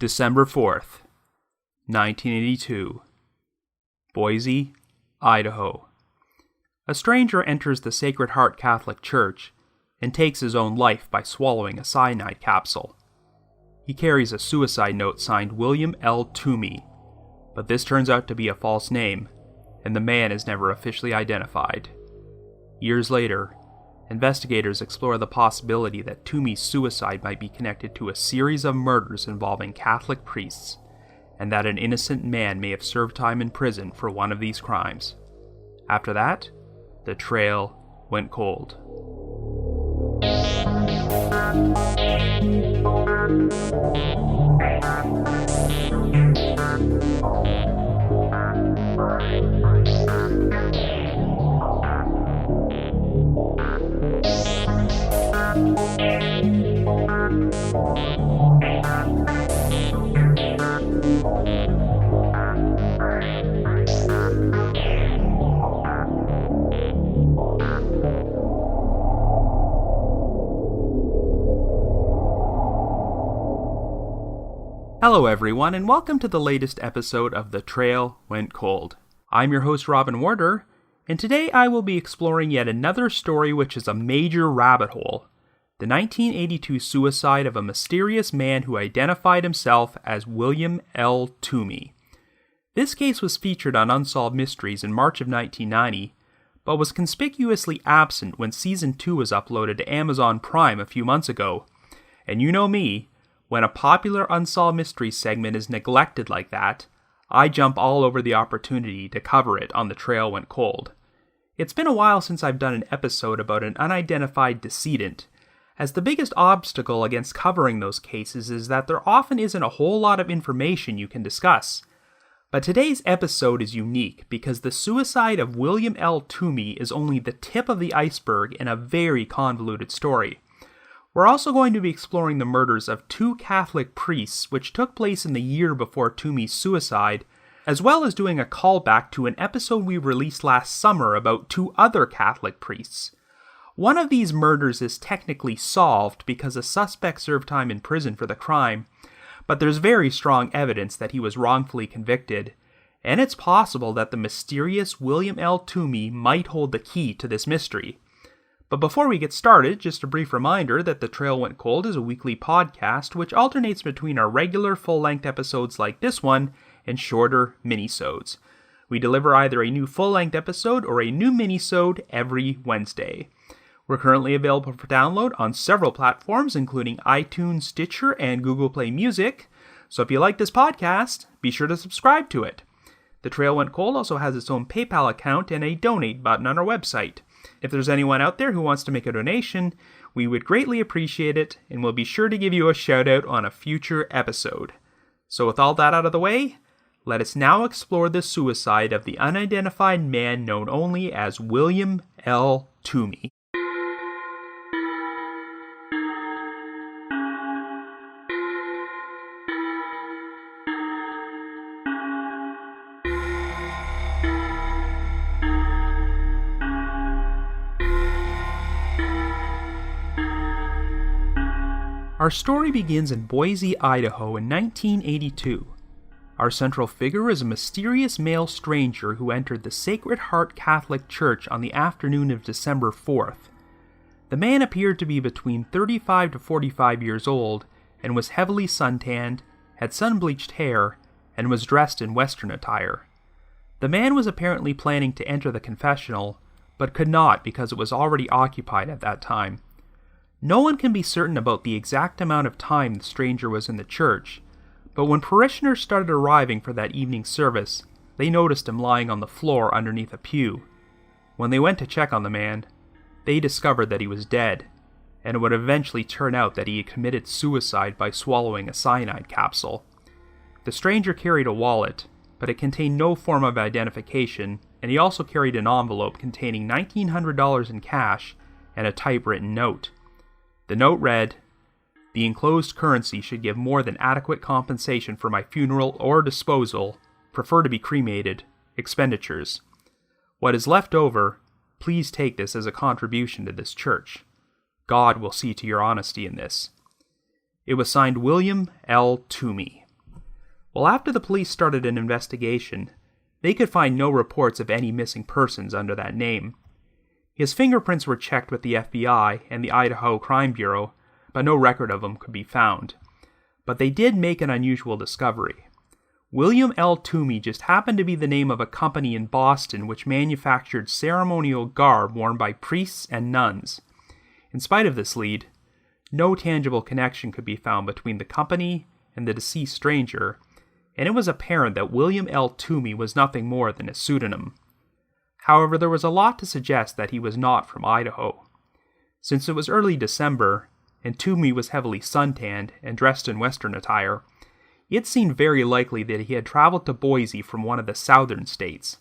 December 4th, 1982. Boise, Idaho. A stranger enters the Sacred Heart Catholic Church and takes his own life by swallowing a cyanide capsule. He carries a suicide note signed William L. Toomey, but this turns out to be a false name, and the man is never officially identified. Years later, investigators explore the possibility that Toomey's suicide might be connected to a series of murders involving Catholic priests, and that an innocent man may have served time in prison for one of these crimes. After that, the trail went cold. Hello everyone, and welcome to the latest episode of The Trail Went Cold. I'm your host Robin Warder, and today I will be exploring yet another story which is a major rabbit hole. The 1982 suicide of a mysterious man who identified himself as William L. Toomey. This case was featured on Unsolved Mysteries in March of 1990, but was conspicuously absent when Season 2 was uploaded to Amazon Prime a few months ago. And you know me, when a popular Unsolved Mysteries segment is neglected like that, I jump all over the opportunity to cover it on The Trail Went Cold. It's been a while since I've done an episode about an unidentified decedent, as the biggest obstacle against covering those cases is that there often isn't a whole lot of information you can discuss. But today's episode is unique because the suicide of William L. Toomey is only the tip of the iceberg in a very convoluted story. We're also going to be exploring the murders of two Catholic priests which took place in the year before Toomey's suicide, as well as doing a callback to an episode we released last summer about two other Catholic priests. One of these murders is technically solved because a suspect served time in prison for the crime, but there's very strong evidence that he was wrongfully convicted, and it's possible that the mysterious William L. Toomey might hold the key to this mystery. But before we get started, just a brief reminder that The Trail Went Cold is a weekly podcast which alternates between our regular full-length episodes like this one and shorter minisodes. We deliver either a new full-length episode or a new minisode every Wednesday. We're currently available for download on several platforms including iTunes, Stitcher, and Google Play Music, so if you like this podcast, be sure to subscribe to it. The Trail Went Cold also has its own PayPal account and a donate button on our website. If there's anyone out there who wants to make a donation, we would greatly appreciate it, and we'll be sure to give you a shout out on a future episode. So with all that out of the way, let us now explore the suicide of the unidentified man known only as William L. Toomey. Our story begins in Boise, Idaho in 1982. Our central figure is a mysterious male stranger who entered the Sacred Heart Catholic Church on the afternoon of December 4th. The man appeared to be between 35 to 45 years old and was heavily suntanned, had sun-bleached hair, and was dressed in Western attire. The man was apparently planning to enter the confessional, but could not because it was already occupied at that time. No one can be certain about the exact amount of time the stranger was in the church, but when parishioners started arriving for that evening service, they noticed him lying on the floor underneath a pew. When they went to check on the man, they discovered that he was dead, and it would eventually turn out that he had committed suicide by swallowing a cyanide capsule. The stranger carried a wallet, but it contained no form of identification, and he also carried an envelope containing $1,900 in cash and a typewritten note. The note read, "The enclosed currency should give more than adequate compensation for my funeral or disposal, prefer to be cremated, expenditures. What is left over, please take this as a contribution to this church. God will see to your honesty in this." It was signed William L. Toomey. Well, after the police started an investigation, they could find no reports of any missing persons under that name. His fingerprints were checked with the FBI and the Idaho Crime Bureau, but no record of him could be found. But they did make an unusual discovery. William L. Toomey just happened to be the name of a company in Boston which manufactured ceremonial garb worn by priests and nuns. In spite of this lead, no tangible connection could be found between the company and the deceased stranger, and it was apparent that William L. Toomey was nothing more than a pseudonym. However, there was a lot to suggest that he was not from Idaho. Since it was early December, and Toomey was heavily suntanned and dressed in Western attire, it seemed very likely that he had traveled to Boise from one of the southern states.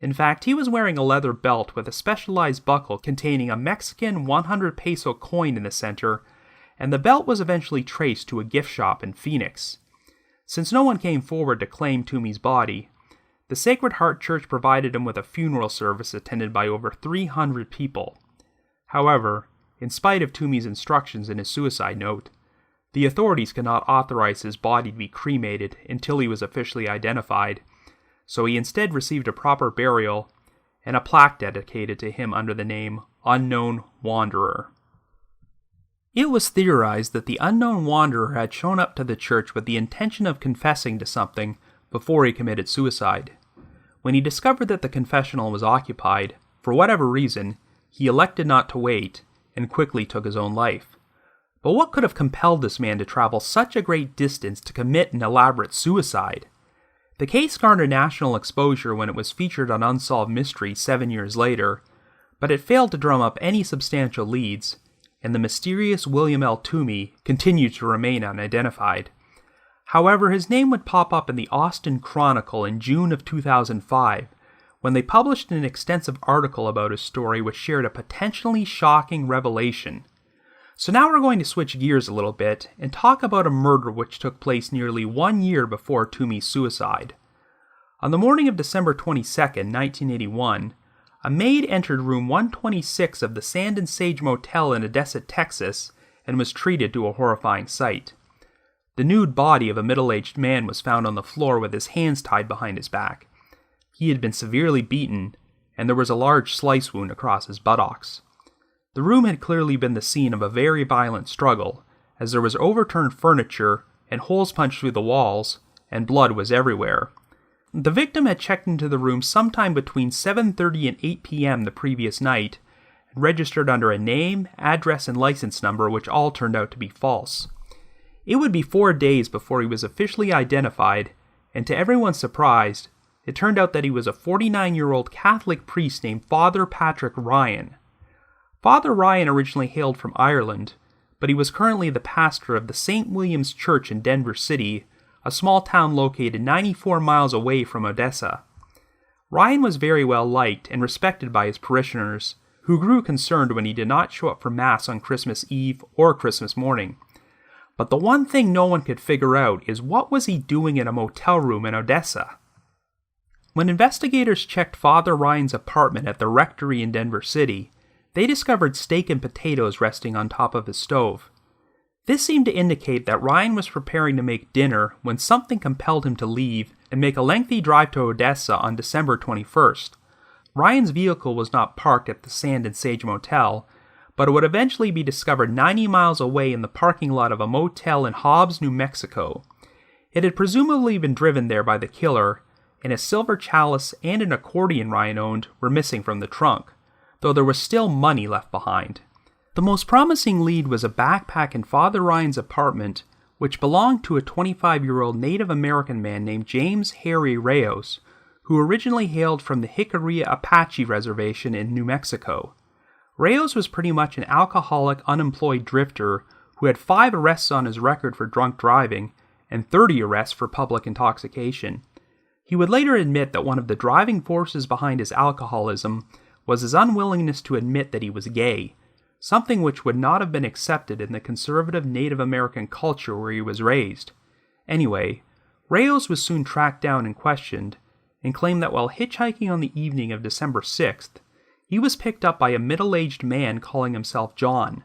In fact, he was wearing a leather belt with a specialized buckle containing a Mexican 100 peso coin in the center, and the belt was eventually traced to a gift shop in Phoenix. Since no one came forward to claim Toomey's body, the Sacred Heart Church provided him with a funeral service attended by over 300 people. However, in spite of Toomey's instructions in his suicide note, the authorities could not authorize his body to be cremated until he was officially identified, so he instead received a proper burial and a plaque dedicated to him under the name Unknown Wanderer. It was theorized that the unknown wanderer had shown up to the church with the intention of confessing to something before he committed suicide. When he discovered that the confessional was occupied, for whatever reason, he elected not to wait and quickly took his own life. But what could have compelled this man to travel such a great distance to commit an elaborate suicide? The case garnered national exposure when it was featured on Unsolved Mysteries 7 years later, but it failed to drum up any substantial leads, and the mysterious William L. Toomey continued to remain unidentified. However, his name would pop up in the Austin Chronicle in June of 2005, when they published an extensive article about his story which shared a potentially shocking revelation. So now we're going to switch gears a little bit and talk about a murder which took place nearly 1 year before Toomey's suicide. On the morning of December 22, 1981, a maid entered room 126 of the Sand and Sage Motel in Odessa, Texas, and was treated to a horrifying sight. The nude body of a middle-aged man was found on the floor with his hands tied behind his back. He had been severely beaten, and there was a large slice wound across his buttocks. The room had clearly been the scene of a very violent struggle, as there was overturned furniture and holes punched through the walls, and blood was everywhere. The victim had checked into the room sometime between 7:30 and 8 p.m. the previous night, and registered under a name, address, and license number which all turned out to be false. It would be 4 days before he was officially identified, and to everyone's surprise, it turned out that he was a 49-year-old Catholic priest named Father Patrick Ryan. Father Ryan originally hailed from Ireland, but he was currently the pastor of the St. William's Church in Denver City, a small town located 94 miles away from Odessa. Ryan was very well liked and respected by his parishioners, who grew concerned when he did not show up for Mass on Christmas Eve or Christmas morning. But the one thing no one could figure out is what was he doing in a motel room in Odessa? When investigators checked Father Ryan's apartment at the rectory in Denver City, they discovered steak and potatoes resting on top of his stove. This seemed to indicate that Ryan was preparing to make dinner when something compelled him to leave and make a lengthy drive to Odessa on December 21st. Ryan's vehicle was not parked at the Sand and Sage Motel, but it would eventually be discovered 90 miles away in the parking lot of a motel in Hobbs, New Mexico. It had presumably been driven there by the killer, and a silver chalice and an accordion Ryan owned were missing from the trunk, though there was still money left behind. The most promising lead was a backpack in Father Ryan's apartment, which belonged to a 25-year-old Native American man named James Harry Reyes, who originally hailed from the Jicarilla Apache Reservation in New Mexico. Reyes was pretty much an alcoholic, unemployed drifter who had 5 arrests on his record for drunk driving and 30 arrests for public intoxication. He would later admit that one of the driving forces behind his alcoholism was his unwillingness to admit that he was gay, something which would not have been accepted in the conservative Native American culture where he was raised. Anyway, Reyes was soon tracked down and questioned, and claimed that while hitchhiking on the evening of December 6th, he was picked up by a middle-aged man calling himself John.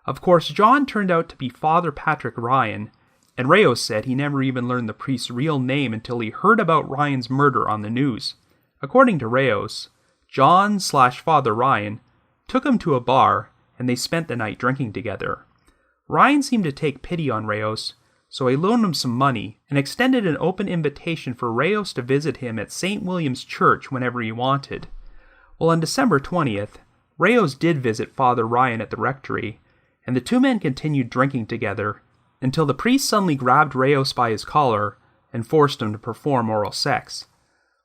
Of course, John turned out to be Father Patrick Ryan, and Reyes said he never even learned the priest's real name until he heard about Ryan's murder on the news. According to Reyes, John/Father Ryan took him to a bar and they spent the night drinking together. Ryan seemed to take pity on Reyes, so he loaned him some money and extended an open invitation for Reyes to visit him at St. William's Church whenever he wanted. Well, on December 20th, Reyes did visit Father Ryan at the rectory, and the two men continued drinking together until the priest suddenly grabbed Reyes by his collar and forced him to perform oral sex.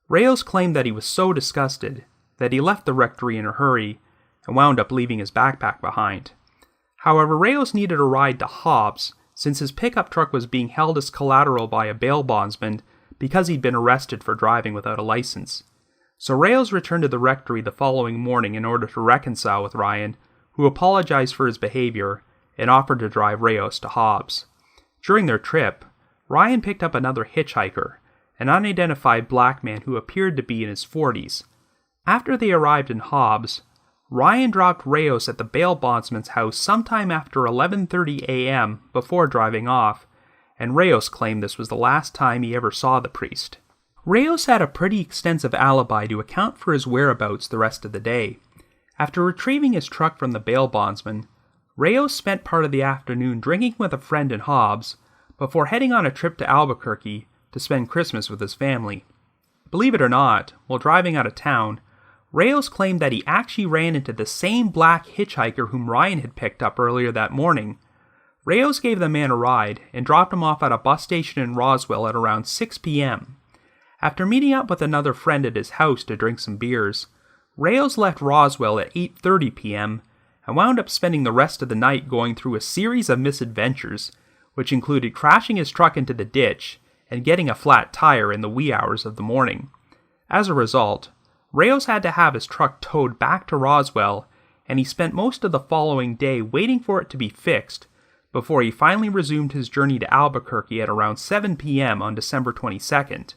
Reyes claimed that he was so disgusted that he left the rectory in a hurry and wound up leaving his backpack behind. However, Reyes needed a ride to Hobbs since his pickup truck was being held as collateral by a bail bondsman because he'd been arrested for driving without a license. So Reyes returned to the rectory the following morning in order to reconcile with Ryan, who apologized for his behavior and offered to drive Reyes to Hobbs. During their trip, Ryan picked up another hitchhiker, an unidentified black man who appeared to be in his 40s. After they arrived in Hobbs, Ryan dropped Reyes at the bail bondsman's house sometime after 11:30 a.m. before driving off, and Reyes claimed this was the last time he ever saw the priest. Reyes had a pretty extensive alibi to account for his whereabouts the rest of the day. After retrieving his truck from the bail bondsman, Reyes spent part of the afternoon drinking with a friend in Hobbs before heading on a trip to Albuquerque to spend Christmas with his family. Believe it or not, while driving out of town, Reyes claimed that he actually ran into the same black hitchhiker whom Ryan had picked up earlier that morning. Reyes gave the man a ride and dropped him off at a bus station in Roswell at around 6 p.m. After meeting up with another friend at his house to drink some beers, Reyes left Roswell at 8:30 p.m. and wound up spending the rest of the night going through a series of misadventures, which included crashing his truck into the ditch and getting a flat tire in the wee hours of the morning. As a result, Reyes had to have his truck towed back to Roswell, and he spent most of the following day waiting for it to be fixed before he finally resumed his journey to Albuquerque at around 7 p.m. on December 22nd.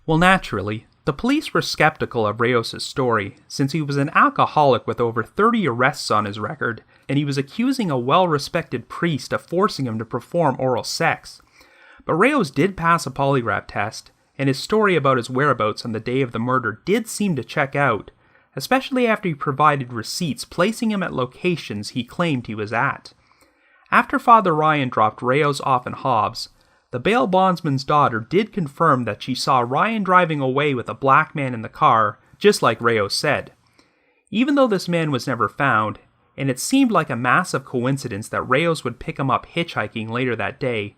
Well, naturally, the police were skeptical of Reyes' story since he was an alcoholic with over 30 arrests on his record, and he was accusing a well-respected priest of forcing him to perform oral sex. But Reyes did pass a polygraph test, and his story about his whereabouts on the day of the murder did seem to check out, especially after he provided receipts placing him at locations he claimed he was at. After Father Ryan dropped Reyes off in Hobbs, the bail bondsman's daughter did confirm that she saw Ryan driving away with a black man in the car, just like Reyes said. Even though this man was never found, and it seemed like a massive coincidence that Reyes would pick him up hitchhiking later that day,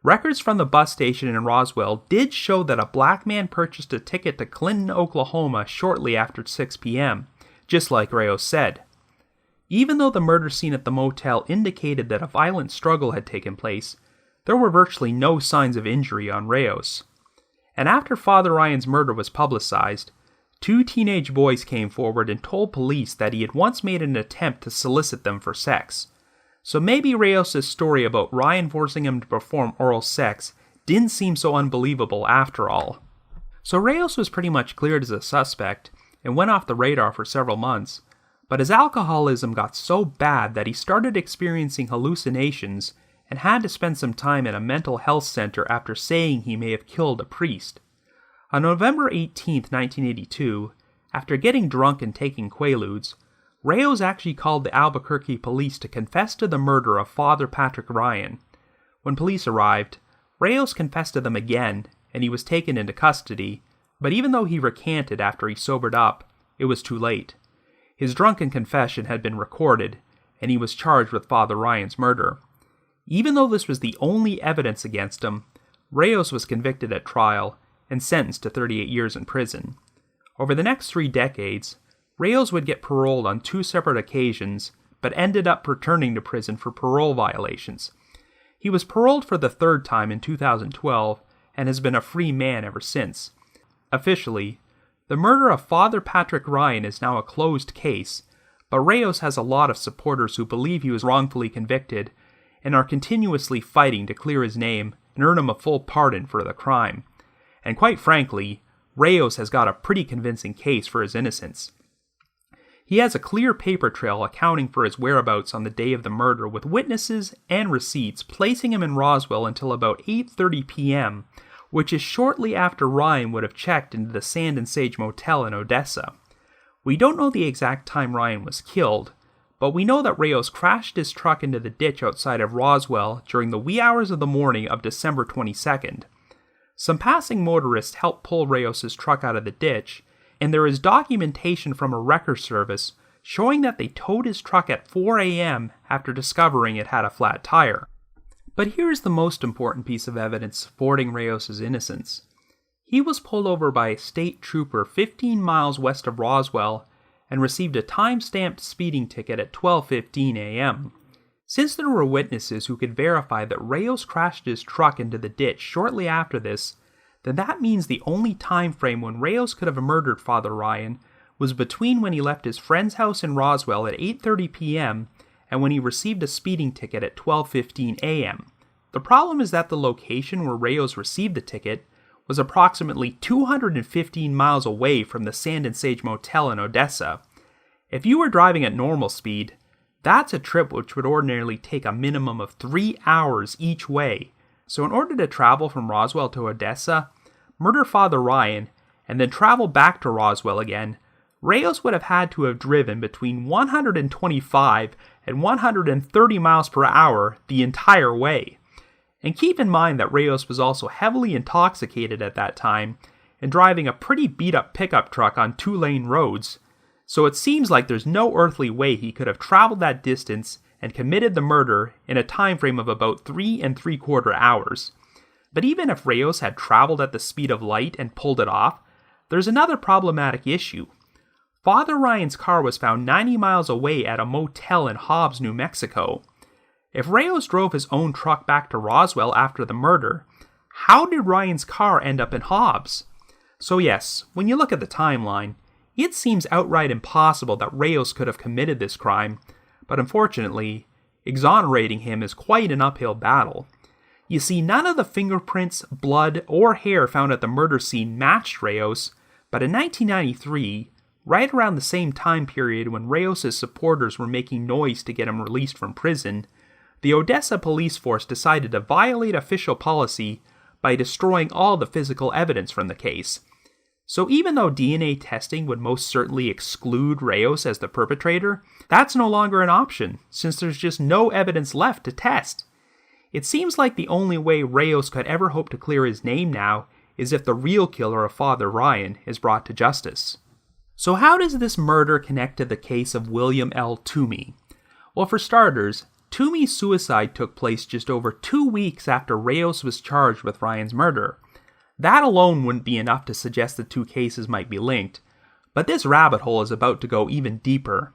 records from the bus station in Roswell did show that a black man purchased a ticket to Clinton, Oklahoma shortly after 6 p.m., just like Reyes said. Even though the murder scene at the motel indicated that a violent struggle had taken place, there were virtually no signs of injury on Reyes. And after Father Ryan's murder was publicized, two teenage boys came forward and told police that he had once made an attempt to solicit them for sex. So maybe Reyes' story about Ryan forcing him to perform oral sex didn't seem so unbelievable after all. So Reyes was pretty much cleared as a suspect and went off the radar for several months, but his alcoholism got so bad that he started experiencing hallucinations and had to spend some time at a mental health center after saying he may have killed a priest. On November 18, 1982, after getting drunk and taking Quaaludes, Reyes actually called the Albuquerque police to confess to the murder of Father Patrick Ryan. When police arrived, Reyes confessed to them again, and he was taken into custody, but even though he recanted after he sobered up, it was too late. His drunken confession had been recorded, and he was charged with Father Ryan's murder. Even though this was the only evidence against him, Reyes was convicted at trial and sentenced to 38 years in prison. Over the next 3 decades, Reyes would get paroled on 2 separate occasions, but ended up returning to prison for parole violations. He was paroled for the 3rd time in 2012 and has been a free man ever since. Officially, the murder of Father Patrick Ryan is now a closed case, but Reyes has a lot of supporters who believe he was wrongfully convicted and are continuously fighting to clear his name and earn him a full pardon for the crime. And quite frankly, Reyes has got a pretty convincing case for his innocence. He has a clear paper trail accounting for his whereabouts on the day of the murder, with witnesses and receipts placing him in Roswell until about 8:30 p.m., which is shortly after Ryan would have checked into the Sand and Sage Motel in Odessa. We don't know the exact time Ryan was killed, but we know that Rayos crashed his truck into the ditch outside of Roswell during the wee hours of the morning of December 22nd. Some passing motorists helped pull Rayos' truck out of the ditch, and there is documentation from a wrecker service showing that they towed his truck at 4 a.m. after discovering it had a flat tire. But here is the most important piece of evidence supporting Rayos' innocence. He was pulled over by a state trooper 15 miles west of Roswell and received a time-stamped speeding ticket at 12:15 a.m. Since there were witnesses who could verify that Rayos crashed his truck into the ditch shortly after this, then that means the only time frame when Rayos could have murdered Father Ryan was between when he left his friend's house in Roswell at 8:30 p.m. and when he received a speeding ticket at 12:15 a.m. The problem is that the location where Rayos received the ticket was approximately 215 miles away from the Sand and Sage Motel in Odessa. If you were driving at normal speed, that's a trip which would ordinarily take a minimum of 3 hours each way. So in order to travel from Roswell to Odessa, murder Father Ryan, and then travel back to Roswell again, Rayos would have had to have driven between 125 and 130 miles per hour the entire way. And keep in mind that Rayos was also heavily intoxicated at that time and driving a pretty beat-up pickup truck on 2-lane roads, so it seems like there's no earthly way he could have traveled that distance and committed the murder in a time frame of about 3 3/4 hours. But even if Rayos had traveled at the speed of light and pulled it off, there's another problematic issue. Father Ryan's car was found 90 miles away at a motel in Hobbs, New Mexico. If Rayos drove his own truck back to Roswell after the murder, how did Ryan's car end up in Hobbs? So yes, when you look at the timeline, it seems outright impossible that Rayos could have committed this crime, but unfortunately, exonerating him is quite an uphill battle. You see, none of the fingerprints, blood, or hair found at the murder scene matched Rayos, but in 1993, right around the same time period when Rayos' supporters were making noise to get him released from prison, the Odessa police force decided to violate official policy by destroying all the physical evidence from the case. So even though DNA testing would most certainly exclude Rayos as the perpetrator, that's no longer an option, since there's just no evidence left to test. It seems like the only way Rayos could ever hope to clear his name now is if the real killer of Father Ryan is brought to justice. So how does this murder connect to the case of William L. Toomey? Well, for starters, Toomey's suicide took place just over 2 weeks after Rayos was charged with Ryan's murder. That alone wouldn't be enough to suggest the two cases might be linked, but this rabbit hole is about to go even deeper.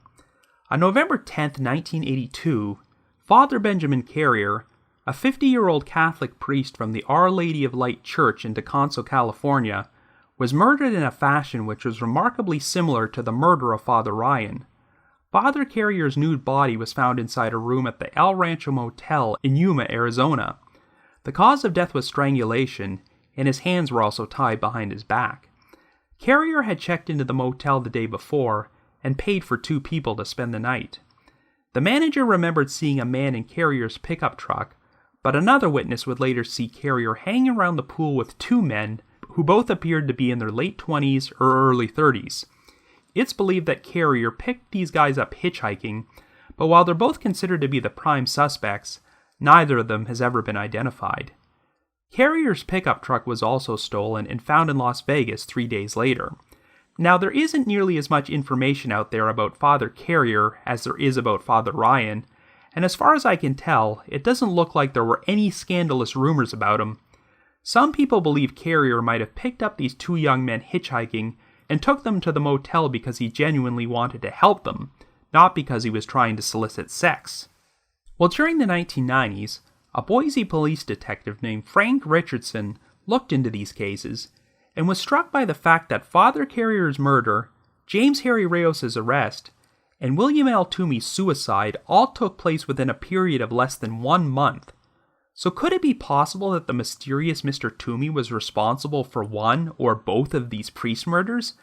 On November 10, 1982, Father Benjamin Carrier, a 50-year-old Catholic priest from the Our Lady of Light Church in Deconso, California, was murdered in a fashion which was remarkably similar to the murder of Father Ryan. Father Carrier's nude body was found inside a room at the El Rancho Motel in Yuma, Arizona. The cause of death was strangulation, and his hands were also tied behind his back. Carrier had checked into the motel the day before and paid for 2 people to spend the night. The manager remembered seeing a man in Carrier's pickup truck, but another witness would later see Carrier hanging around the pool with 2 men who both appeared to be in their late 20s or early 30s. It's believed that Carrier picked these guys up hitchhiking, but while they're both considered to be the prime suspects, neither of them has ever been identified. Carrier's pickup truck was also stolen and found in Las Vegas 3 days later. Now, there isn't nearly as much information out there about Father Carrier as there is about Father Ryan, and as far as I can tell, it doesn't look like there were any scandalous rumors about him. Some people believe Carrier might have picked up these 2 young men hitchhiking and took them to the motel because he genuinely wanted to help them, not because he was trying to solicit sex. Well, during the 1990s, a Boise police detective named Frank Richardson looked into these cases and was struck by the fact that Father Carrier's murder, James Harry Rayos' arrest, and William L. Toomey's suicide all took place within a period of less than 1 month. So could it be possible that the mysterious Mr. Toomey was responsible for one or both of these priest murders?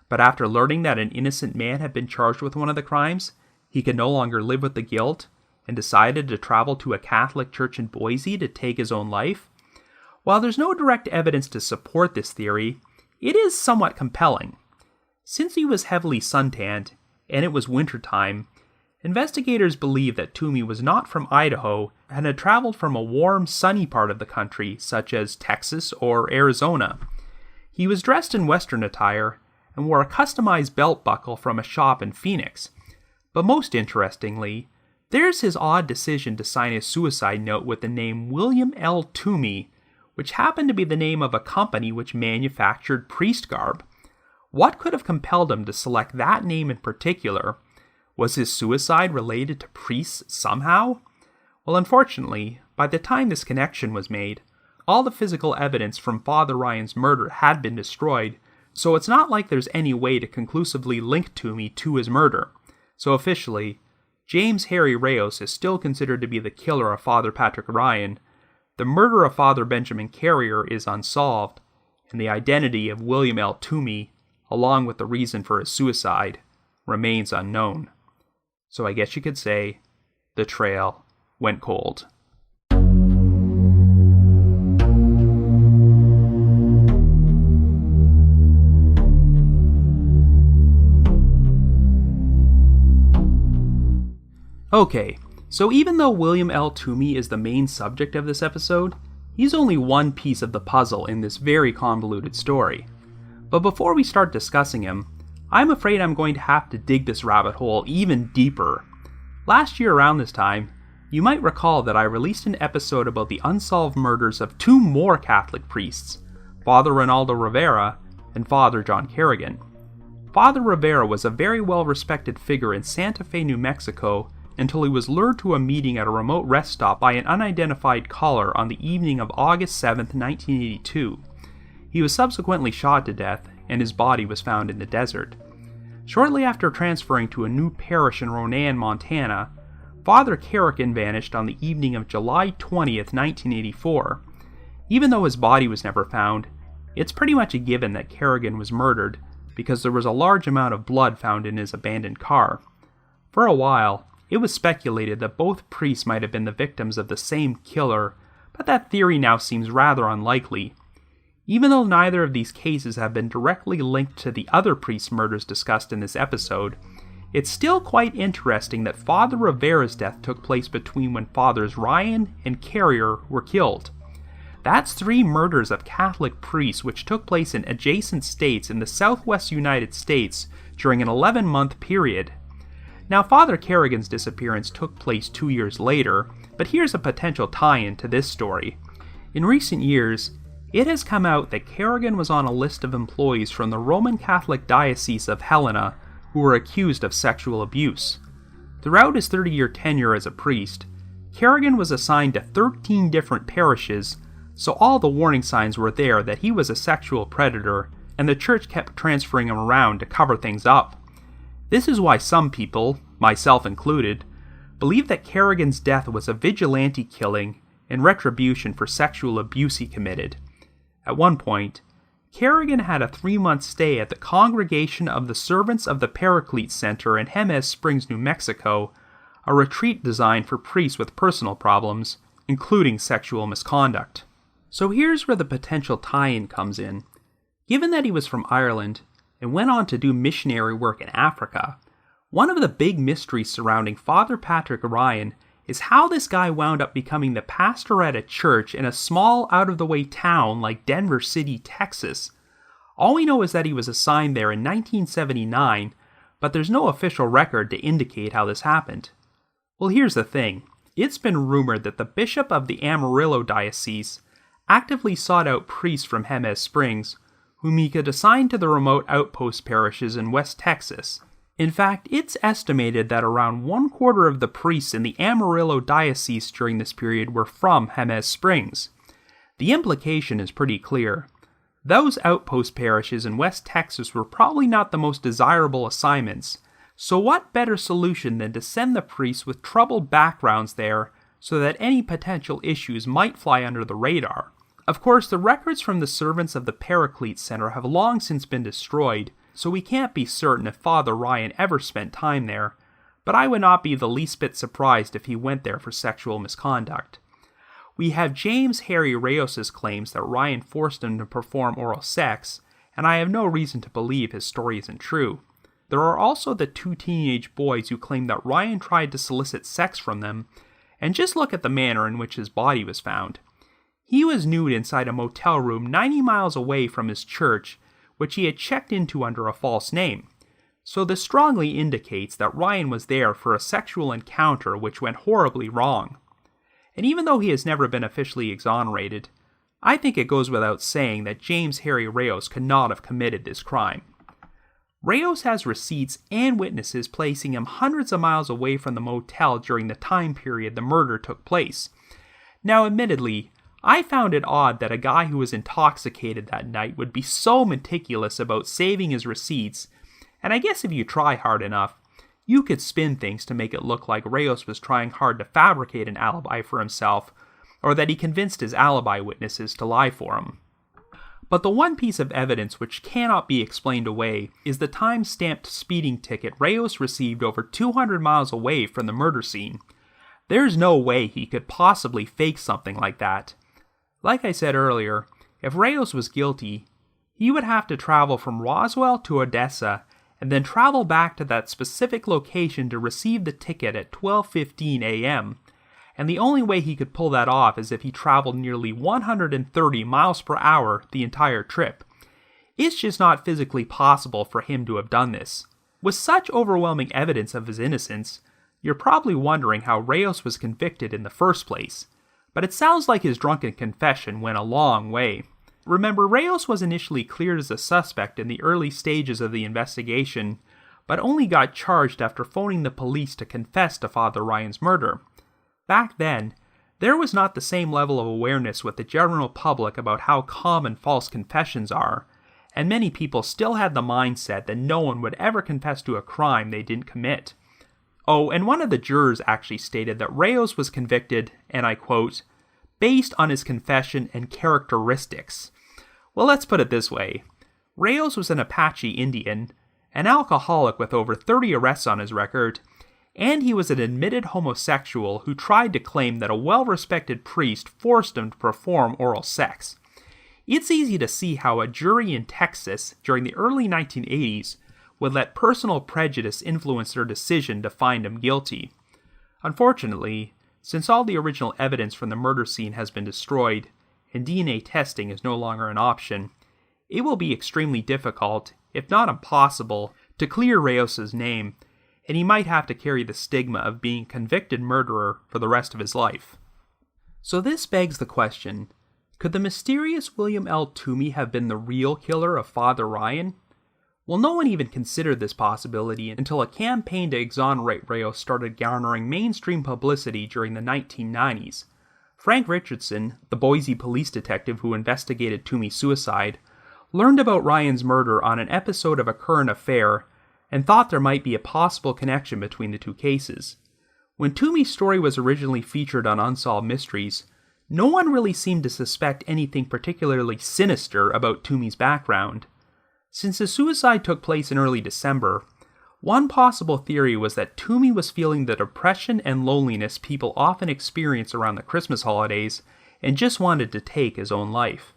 But after learning that an innocent man had been charged with one of the crimes, he could no longer live with the guilt and decided to travel to a Catholic church in Boise to take his own life. While there's no direct evidence to support this theory, it is somewhat compelling. Since he was heavily suntanned, and it was wintertime, investigators believe that Toomey was not from Idaho and had traveled from a warm, sunny part of the country, such as Texas or Arizona. He was dressed in Western attire and wore a customized belt buckle from a shop in Phoenix. But most interestingly, there's his odd decision to sign his suicide note with the name William L. Toomey, which happened to be the name of a company which manufactured priest garb. What could have compelled him to select that name in particular? Was his suicide related to priests somehow? Well, unfortunately, by the time this connection was made, all the physical evidence from Father Ryan's murder had been destroyed, so it's not like there's any way to conclusively link Toomey to his murder. So officially, James Harry Rayos is still considered to be the killer of Father Patrick Ryan. The murder of Father Benjamin Carrier is unsolved, and the identity of William L. Toomey, along with the reason for his suicide, remains unknown. So I guess you could say, the trail went cold. Okay, so even though William L. Toomey is the main subject of this episode, he's only one piece of the puzzle in this very convoluted story. But before we start discussing him, I'm afraid I'm going to have to dig this rabbit hole even deeper. Last year around this time, you might recall that I released an episode about the unsolved murders of two more Catholic priests, Father Ronaldo Rivera and Father John Kerrigan. Father Rivera was a very well-respected figure in Santa Fe, New Mexico, until he was lured to a meeting at a remote rest stop by an unidentified caller on the evening of August 7, 1982. He was subsequently shot to death, and his body was found in the desert. Shortly after transferring to a new parish in Ronan, Montana, Father Kerrigan vanished on the evening of July 20th, 1984. Even though his body was never found, it's pretty much a given that Kerrigan was murdered, because there was a large amount of blood found in his abandoned car. For a while, it was speculated that both priests might have been the victims of the same killer, but that theory now seems rather unlikely. Even though neither of these cases have been directly linked to the other priest murders discussed in this episode, it's still quite interesting that Father Rivera's death took place between when Fathers Ryan and Carrier were killed. That's 3 murders of Catholic priests which took place in adjacent states in the southwest United States during an 11-month period. Now, Father Kerrigan's disappearance took place 2 years later, but here's a potential tie-in to this story. In recent years, it has come out that Kerrigan was on a list of employees from the Roman Catholic Diocese of Helena who were accused of sexual abuse. Throughout his 30-year tenure as a priest, Kerrigan was assigned to 13 different parishes, so all the warning signs were there that he was a sexual predator, and the church kept transferring him around to cover things up. This is why some people, myself included, believe that Kerrigan's death was a vigilante killing in retribution for sexual abuse he committed. At one point, Kerrigan had a 3-month stay at the Congregation of the Servants of the Paraclete Center in Jemez Springs, New Mexico, a retreat designed for priests with personal problems, including sexual misconduct. So here's where the potential tie-in comes in. Given that he was from Ireland, and went on to do missionary work in Africa, one of the big mysteries surrounding Father Patrick Ryan is how this guy wound up becoming the pastor at a church in a small, out-of-the-way town like Denver City, Texas. All we know is that he was assigned there in 1979, but there's no official record to indicate how this happened. Well, here's the thing. It's been rumored that the bishop of the Amarillo Diocese actively sought out priests from Jemez Springs, whom he could assign to the remote outpost parishes in West Texas. In fact, it's estimated that around 1/4 of the priests in the Amarillo Diocese during this period were from Jemez Springs. The implication is pretty clear. Those outpost parishes in West Texas were probably not the most desirable assignments, so what better solution than to send the priests with troubled backgrounds there so that any potential issues might fly under the radar. Of course, the records from the servants of the Paraclete Center have long since been destroyed, so we can't be certain if Father Ryan ever spent time there, but I would not be the least bit surprised if he went there for sexual misconduct. We have James Harry Reyes' claims that Ryan forced him to perform oral sex, and I have no reason to believe his story isn't true. There are also the 2 teenage boys who claim that Ryan tried to solicit sex from them, and just look at the manner in which his body was found. He was nude inside a motel room 90 miles away from his church, which he had checked into under a false name. So this strongly indicates that Ryan was there for a sexual encounter which went horribly wrong. And even though he has never been officially exonerated, I think it goes without saying that James Harry Reyes could not have committed this crime. Reyes has receipts and witnesses placing him hundreds of miles away from the motel during the time period the murder took place. Now, admittedly, I found it odd that a guy who was intoxicated that night would be so meticulous about saving his receipts, and I guess if you try hard enough, you could spin things to make it look like Reyes was trying hard to fabricate an alibi for himself, or that he convinced his alibi witnesses to lie for him. But the one piece of evidence which cannot be explained away is the time-stamped speeding ticket Reyes received over 200 miles away from the murder scene. There's no way he could possibly fake something like that. Like I said earlier, if Reyes was guilty, he would have to travel from Roswell to Odessa and then travel back to that specific location to receive the ticket at 12:15 a.m., and the only way he could pull that off is if he traveled nearly 130 miles per hour the entire trip. It's just not physically possible for him to have done this. With such overwhelming evidence of his innocence, you're probably wondering how Reyes was convicted in the first place, but it sounds like his drunken confession went a long way. Remember, Reyes was initially cleared as a suspect in the early stages of the investigation, but only got charged after phoning the police to confess to Father Ryan's murder. Back then, there was not the same level of awareness with the general public about how common false confessions are, and many people still had the mindset that no one would ever confess to a crime they didn't commit. Oh, and one of the jurors actually stated that Reyes was convicted, and I quote, based on his confession and characteristics. Well, let's put it this way. Reyes was an Apache Indian, an alcoholic with over 30 arrests on his record, and he was an admitted homosexual who tried to claim that a well-respected priest forced him to perform oral sex. It's easy to see how a jury in Texas during the early 1980s would let personal prejudice influence their decision to find him guilty. Unfortunately, since all the original evidence from the murder scene has been destroyed, and DNA testing is no longer an option, it will be extremely difficult, if not impossible, to clear Reyes' name, and he might have to carry the stigma of being a convicted murderer for the rest of his life. So this begs the question, could the mysterious William L. Toomey have been the real killer of Father Ryan? Well, no one even considered this possibility until a campaign to exonerate Reyes started garnering mainstream publicity during the 1990s. Frank Richardson, the Boise police detective who investigated Toomey's suicide, learned about Ryan's murder on an episode of A Current Affair and thought there might be a possible connection between the two cases. When Toomey's story was originally featured on Unsolved Mysteries, no one really seemed to suspect anything particularly sinister about Toomey's background. Since his suicide took place in early December, one possible theory was that Toomey was feeling the depression and loneliness people often experience around the Christmas holidays and just wanted to take his own life.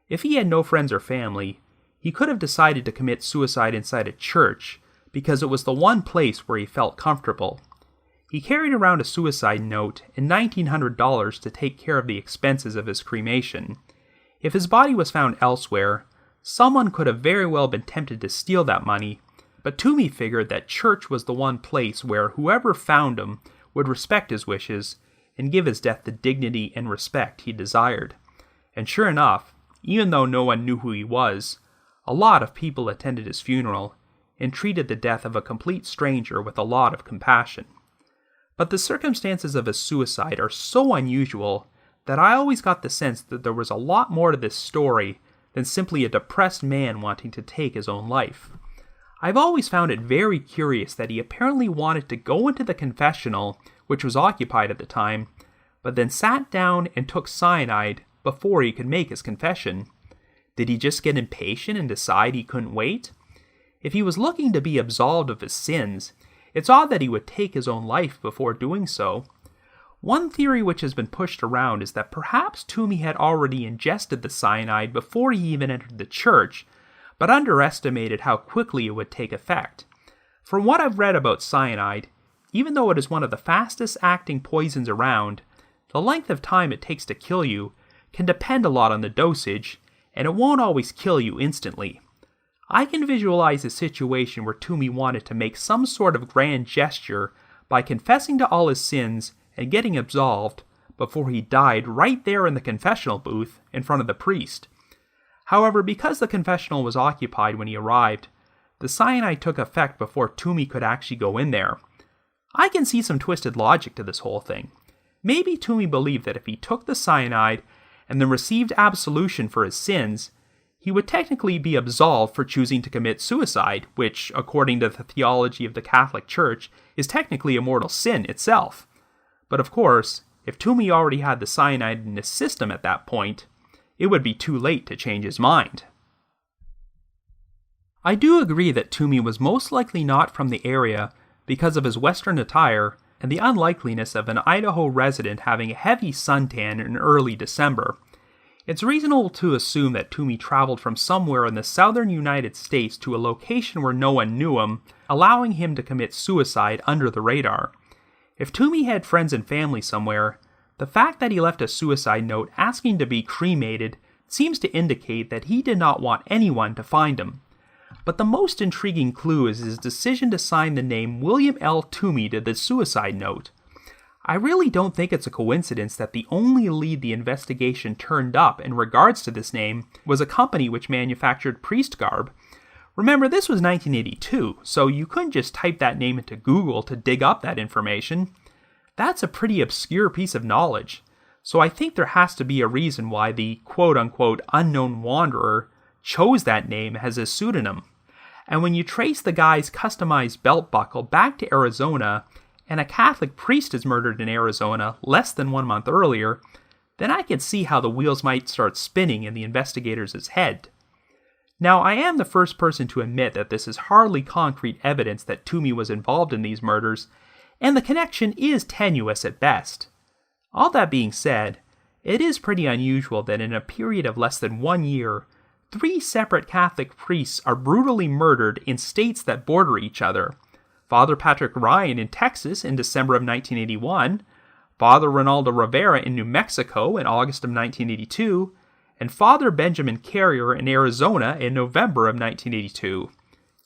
If he had no friends or family, he could have decided to commit suicide inside a church because it was the one place where he felt comfortable. He carried around a suicide note and $1,900 to take care of the expenses of his cremation. If his body was found elsewhere, someone could have very well been tempted to steal that money, but Toomey figured that church was the one place where whoever found him would respect his wishes and give his death the dignity and respect he desired. And sure enough, even though no one knew who he was, a lot of people attended his funeral and treated the death of a complete stranger with a lot of compassion. But the circumstances of his suicide are so unusual that I always got the sense that there was a lot more to this story than simply a depressed man wanting to take his own life. I've always found it very curious that he apparently wanted to go into the confessional, which was occupied at the time, but then sat down and took cyanide before he could make his confession. Did he just get impatient and decide he couldn't wait? If he was looking to be absolved of his sins, it's odd that he would take his own life before doing so. One theory which has been pushed around is that perhaps Toomey had already ingested the cyanide before he even entered the church, but underestimated how quickly it would take effect. From what I've read about cyanide, even though it is one of the fastest acting poisons around, the length of time it takes to kill you can depend a lot on the dosage, and it won't always kill you instantly. I can visualize a situation where Toomey wanted to make some sort of grand gesture by confessing to all his sins and getting absolved before he died right there in the confessional booth in front of the priest. However, because the confessional was occupied when he arrived, the cyanide took effect before Toomey could actually go in there. I can see some twisted logic to this whole thing. Maybe Toomey believed that if he took the cyanide and then received absolution for his sins, he would technically be absolved for choosing to commit suicide, which, according to the theology of the Catholic Church, is technically a mortal sin itself. But of course, if Toomey already had the cyanide in his system at that point, it would be too late to change his mind. I do agree that Toomey was most likely not from the area because of his Western attire and the unlikeliness of an Idaho resident having a heavy suntan in early December. It's reasonable to assume that Toomey traveled from somewhere in the southern United States to a location where no one knew him, allowing him to commit suicide under the radar. If Toomey had friends and family somewhere, the fact that he left a suicide note asking to be cremated seems to indicate that he did not want anyone to find him. But the most intriguing clue is his decision to sign the name William L. Toomey to the suicide note. I really don't think it's a coincidence that the only lead the investigation turned up in regards to this name was a company which manufactured priest garb. Remember, this was 1982, so you couldn't just type that name into Google to dig up that information. That's a pretty obscure piece of knowledge, so I think there has to be a reason why the quote-unquote unknown wanderer chose that name as his pseudonym. And when you trace the guy's customized belt buckle back to Arizona, and a Catholic priest is murdered in Arizona less than 1 month earlier, then I can see how the wheels might start spinning in the investigator's head. Now, I am the first person to admit that this is hardly concrete evidence that Toomey was involved in these murders, and the connection is tenuous at best. All that being said, it is pretty unusual that in a period of less than 1 year, 3 separate Catholic priests are brutally murdered in states that border each other. Father Patrick Ryan in Texas in December of 1981, Father Ronaldo Rivera in New Mexico in August of 1982, and Father Benjamin Carrier in Arizona in November of 1982.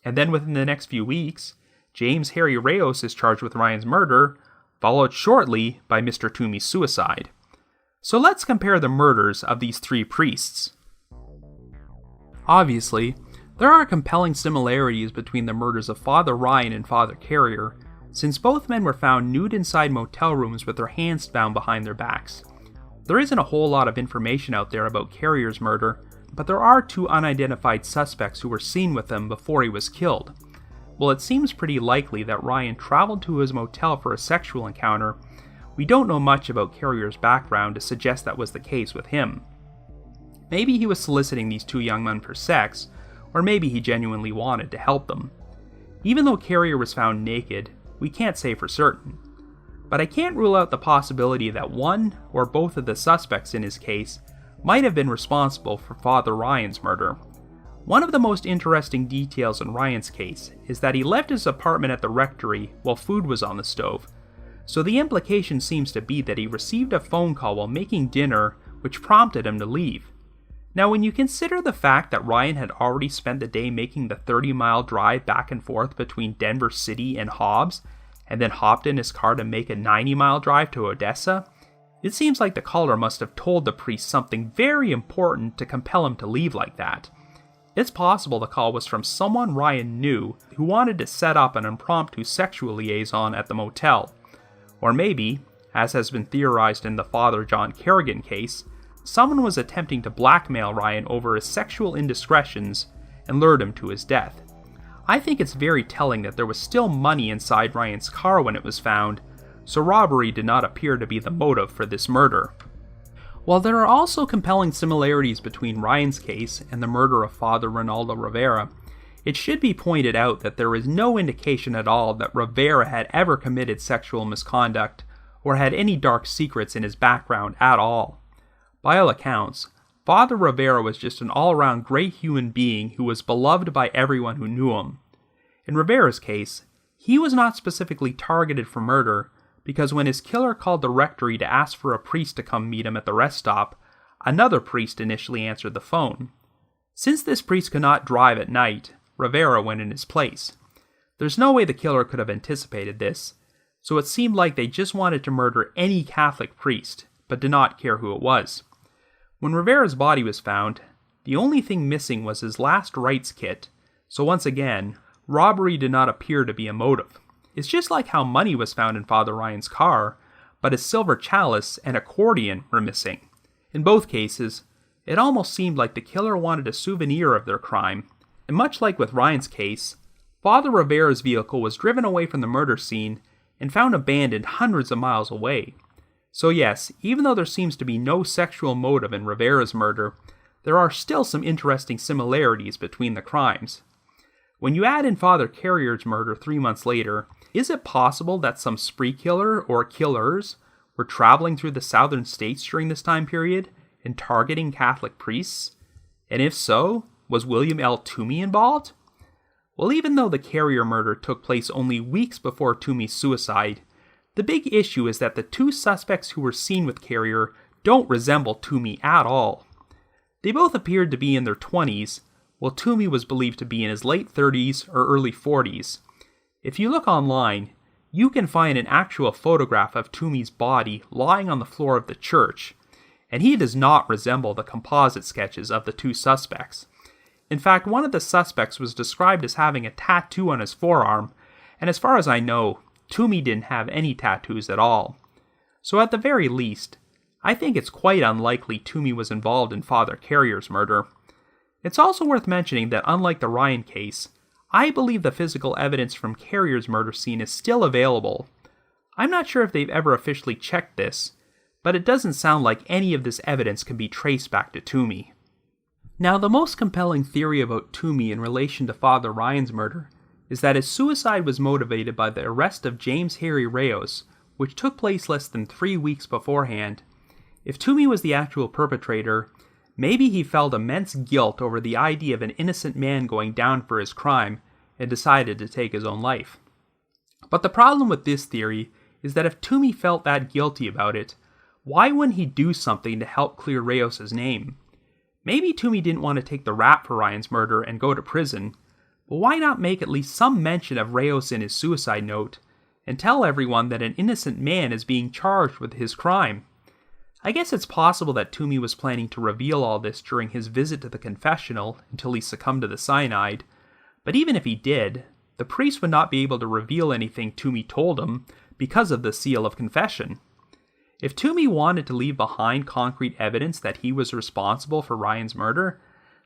And then within the next few weeks, James Harry Reyes is charged with Ryan's murder, followed shortly by Mr. Toomey's suicide. So let's compare the murders of these 3 priests. Obviously, there are compelling similarities between the murders of Father Ryan and Father Carrier, since both men were found nude inside motel rooms with their hands bound behind their backs. There isn't a whole lot of information out there about Carrier's murder, but there are 2 unidentified suspects who were seen with him before he was killed. While it seems pretty likely that Ryan traveled to his motel for a sexual encounter, we don't know much about Carrier's background to suggest that was the case with him. Maybe he was soliciting these 2 young men for sex, or maybe he genuinely wanted to help them. Even though Carrier was found naked, we can't say for certain. But I can't rule out the possibility that one or both of the suspects in his case might have been responsible for Father Ryan's murder. One of the most interesting details in Ryan's case is that he left his apartment at the rectory while food was on the stove, so the implication seems to be that he received a phone call while making dinner which prompted him to leave. Now, when you consider the fact that Ryan had already spent the day making the 30-mile drive back and forth between Denver City and Hobbs, and then hopped in his car to make a 90-mile drive to Odessa, it seems like the caller must have told the priest something very important to compel him to leave like that. It's possible the call was from someone Ryan knew who wanted to set up an impromptu sexual liaison at the motel. Or maybe, as has been theorized in the Father John Kerrigan case, someone was attempting to blackmail Ryan over his sexual indiscretions and lured him to his death. I think it's very telling that there was still money inside Ryan's car when it was found, so robbery did not appear to be the motive for this murder. While there are also compelling similarities between Ryan's case and the murder of Father Ronaldo Rivera, It should be pointed out that there is no indication at all that Rivera had ever committed sexual misconduct or had any dark secrets in his background at all. By all accounts, Father Rivera was just an all-around great human being who was beloved by everyone who knew him. In Rivera's case, he was not specifically targeted for murder because when his killer called the rectory to ask for a priest to come meet him at the rest stop, another priest initially answered the phone. Since this priest could not drive at night, Rivera went in his place. There's no way the killer could have anticipated this, so it seemed like they just wanted to murder any Catholic priest, but did not care who it was. When Rivera's body was found, the only thing missing was his last rites kit, so once again, robbery did not appear to be a motive. It's just like how money was found in Father Ryan's car, but his silver chalice and accordion were missing. In both cases, it almost seemed like the killer wanted a souvenir of their crime, and much like with Ryan's case, Father Rivera's vehicle was driven away from the murder scene and found abandoned hundreds of miles away. So yes, even though there seems to be no sexual motive in Rivera's murder, there are still some interesting similarities between the crimes. When you add in Father Carrier's murder 3 months later, is it possible that some spree killer or killers were traveling through the southern states during this time period and targeting Catholic priests? And if so, was William L. Toomey involved? Well, even though the Carrier murder took place only weeks before Toomey's suicide, the big issue is that the two suspects who were seen with Carrier don't resemble Toomey at all. They both appeared to be in their 20s, while Toomey was believed to be in his late 30s or early 40s. If you look online, you can find an actual photograph of Toomey's body lying on the floor of the church, and he does not resemble the composite sketches of the two suspects. In fact, one of the suspects was described as having a tattoo on his forearm, and as far as I know, Toomey didn't have any tattoos at all. So at the very least, I think it's quite unlikely Toomey was involved in Father Carrier's murder. It's also worth mentioning that unlike the Ryan case, I believe the physical evidence from Carrier's murder scene is still available. I'm not sure if they've ever officially checked this, but it doesn't sound like any of this evidence can be traced back to Toomey. Now, the most compelling theory about Toomey in relation to Father Ryan's murder is that his suicide was motivated by the arrest of James Harry Reyes, which took place less than 3 weeks beforehand. If Toomey was the actual perpetrator, maybe he felt immense guilt over the idea of an innocent man going down for his crime and decided to take his own life. But the problem with this theory is that if Toomey felt that guilty about it, why wouldn't he do something to help clear Reyes' name? Maybe Toomey didn't want to take the rap for Ryan's murder and go to prison, but why not make at least some mention of Reyes in his suicide note, and tell everyone that an innocent man is being charged with his crime? I guess it's possible that Toomey was planning to reveal all this during his visit to the confessional until he succumbed to the cyanide, but even if he did, the priest would not be able to reveal anything Toomey told him because of the seal of confession. If Toomey wanted to leave behind concrete evidence that he was responsible for Ryan's murder,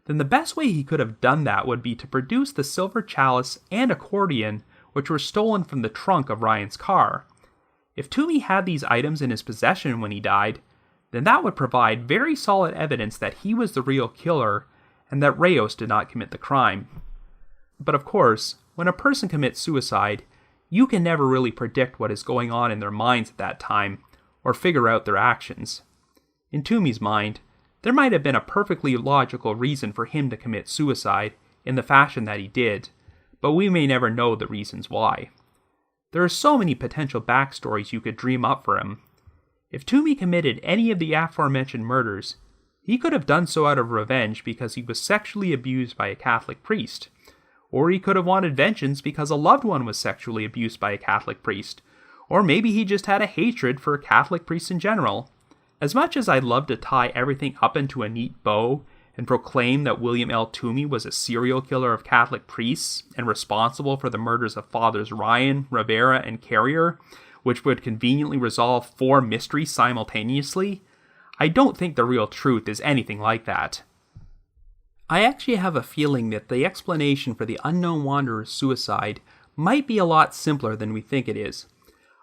then the best way he could have done that would be to produce the silver chalice and accordion which were stolen from the trunk of Ryan's car. If Toomey had these items in his possession when he died, then that would provide very solid evidence that he was the real killer and that Reyes did not commit the crime. But of course, when a person commits suicide, you can never really predict what is going on in their minds at that time, or figure out their actions. In Toomey's mind, there might have been a perfectly logical reason for him to commit suicide in the fashion that he did, but we may never know the reasons why. There are so many potential backstories you could dream up for him. If Toomey committed any of the aforementioned murders, he could have done so out of revenge because he was sexually abused by a Catholic priest, or he could have wanted vengeance because a loved one was sexually abused by a Catholic priest, or maybe he just had a hatred for Catholic priests in general. As much as I'd love to tie everything up into a neat bow and proclaim that William L. Toomey was a serial killer of Catholic priests and responsible for the murders of Fathers Ryan, Rivera, and Carrier, which would conveniently resolve 4 mysteries simultaneously, I don't think the real truth is anything like that. I actually have a feeling that the explanation for the unknown wanderer's suicide might be a lot simpler than we think it is.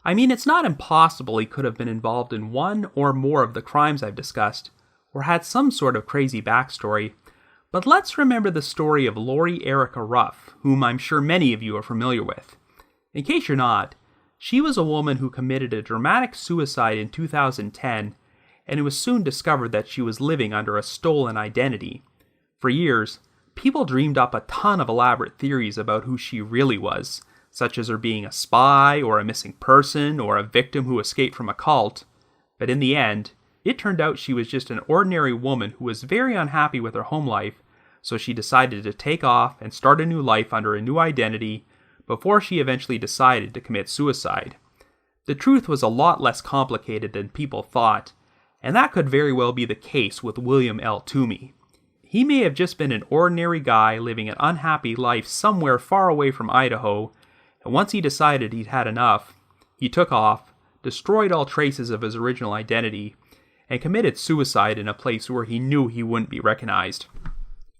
I mean, it's not impossible he could have been involved in one or more of the crimes I've discussed, or had some sort of crazy backstory, But let's remember the story of Lori Erica Ruff, whom I'm sure many of you are familiar with. In case you're not, she was a woman who committed a dramatic suicide in 2010, and it was soon discovered that she was living under a stolen identity. For years, people dreamed up a ton of elaborate theories about who she really was, such as her being a spy, or a missing person, or a victim who escaped from a cult. But in the end, it turned out she was just an ordinary woman who was very unhappy with her home life, so she decided to take off and start a new life under a new identity before she eventually decided to commit suicide. The truth was a lot less complicated than people thought, and that could very well be the case with William L. Toomey. He may have just been an ordinary guy living an unhappy life somewhere far away from Idaho, and once he decided he'd had enough, he took off, destroyed all traces of his original identity, and committed suicide in a place where he knew he wouldn't be recognized.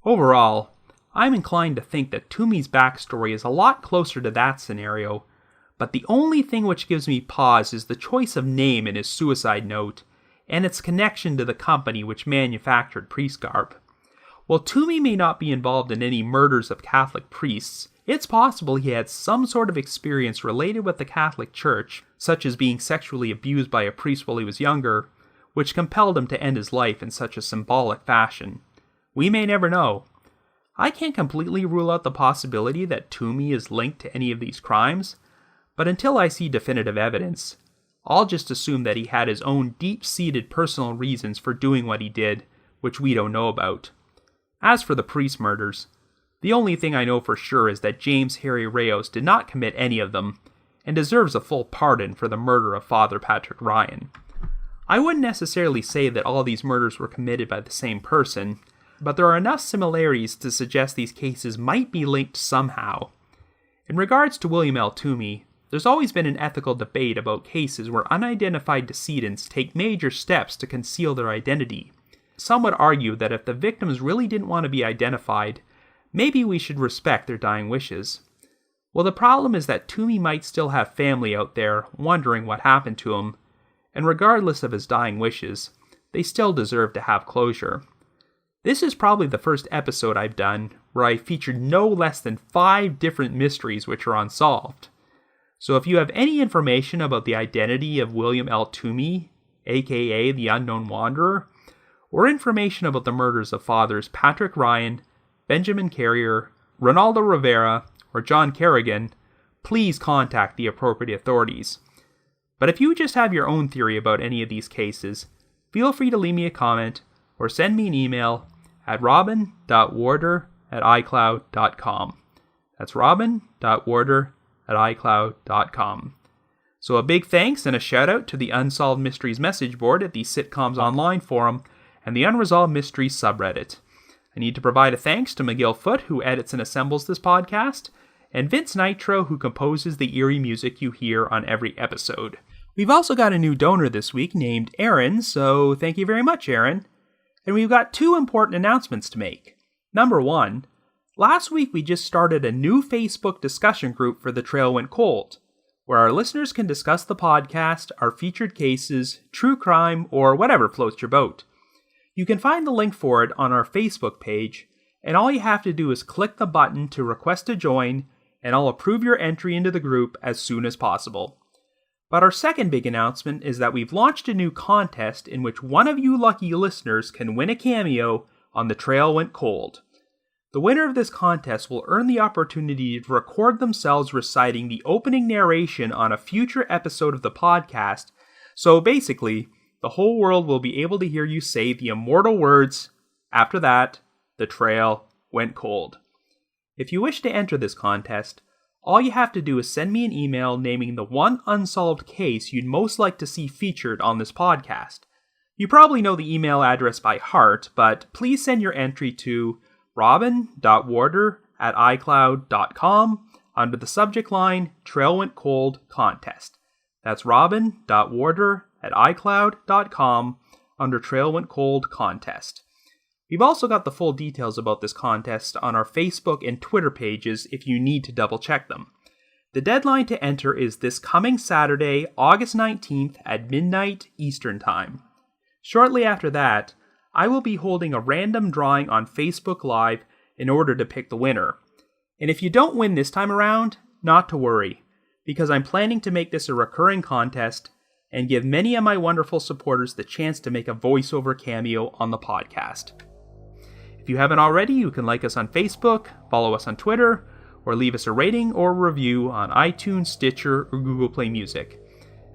Overall, I'm inclined to think that Toomey's backstory is a lot closer to that scenario, but the only thing which gives me pause is the choice of name in his suicide note, and its connection to the company which manufactured priest garb. While Toomey may not be involved in any murders of Catholic priests, it's possible he had some sort of experience related with the Catholic Church, such as being sexually abused by a priest while he was younger, which compelled him to end his life in such a symbolic fashion. We may never know. I can't completely rule out the possibility that Toomey is linked to any of these crimes, but until I see definitive evidence, I'll just assume that he had his own deep-seated personal reasons for doing what he did, which we don't know about. As for the priest murders, the only thing I know for sure is that James Harry Rayos did not commit any of them, and deserves a full pardon for the murder of Father Patrick Ryan. I wouldn't necessarily say that all these murders were committed by the same person, but there are enough similarities to suggest these cases might be linked somehow. In regards to William L. Toomey, there's always been an ethical debate about cases where unidentified decedents take major steps to conceal their identity. Some would argue that if the victims really didn't want to be identified, maybe we should respect their dying wishes. Well, the problem is that Toomey might still have family out there wondering what happened to him, and regardless of his dying wishes, they still deserve to have closure. This is probably the first episode I've done where I featured no less than 5 different mysteries which are unsolved. So if you have any information about the identity of William L. Toomey, aka the Unknown Wanderer, or information about the murders of Fathers Patrick Ryan, Benjamin Carrier, Ronaldo Rivera, or John Kerrigan, please contact the appropriate authorities. But if you just have your own theory about any of these cases, feel free to leave me a comment or send me an email at robin.warder@icloud.com. That's robin.warder@icloud.com. So a big thanks and a shout out to the Unsolved Mysteries message board at the Sitcoms Online forum and the Unresolved Mysteries subreddit. I need to provide a thanks to McGill Foote, who edits and assembles this podcast, and Vince Nitro, who composes the eerie music you hear on every episode. We've also got a new donor this week named Aaron, so thank you very much, Aaron. And we've got 2 important announcements to make. Number 1, last week we just started a new Facebook discussion group for The Trail Went Cold, where our listeners can discuss the podcast, our featured cases, true crime, or whatever floats your boat. You can find the link for it on our Facebook page, and all you have to do is click the button to request to join, and I'll approve your entry into the group as soon as possible. But our second big announcement is that we've launched a new contest in which one of you lucky listeners can win a cameo on The Trail Went Cold. The winner of this contest will earn the opportunity to record themselves reciting the opening narration on a future episode of the podcast, so basically, the whole world will be able to hear you say the immortal words, "After that, the trail went cold." If you wish to enter this contest, all you have to do is send me an email naming the one unsolved case you'd most like to see featured on this podcast. You probably know the email address by heart, but please send your entry to robin.warder@icloud.com under the subject line Trail Went Cold Contest. That's robin.warder@icloud.com under Trail Went Cold Contest. We've also got the full details about this contest on our Facebook and Twitter pages if you need to double check them. The deadline to enter is this coming Saturday, August 19th at midnight Eastern Time. Shortly after that, I will be holding a random drawing on Facebook Live in order to pick the winner. And if you don't win this time around, not to worry, because I'm planning to make this a recurring contest and give many of my wonderful supporters the chance to make a voiceover cameo on the podcast. If you haven't already, you can like us on Facebook, follow us on Twitter, or leave us a rating or review on iTunes, Stitcher, or Google Play Music.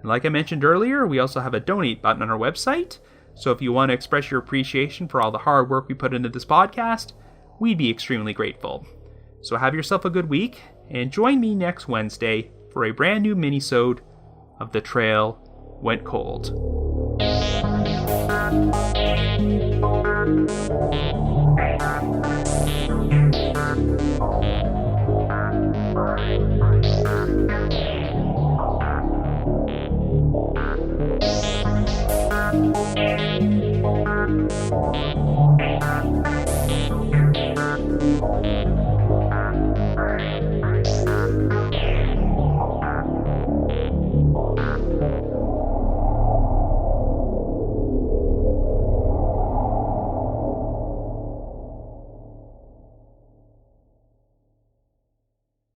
And like I mentioned earlier, we also have a donate button on our website, so if you want to express your appreciation for all the hard work we put into this podcast, we'd be extremely grateful. So have yourself a good week, and join me next Wednesday for a brand new minisode of The Trail Went Cold.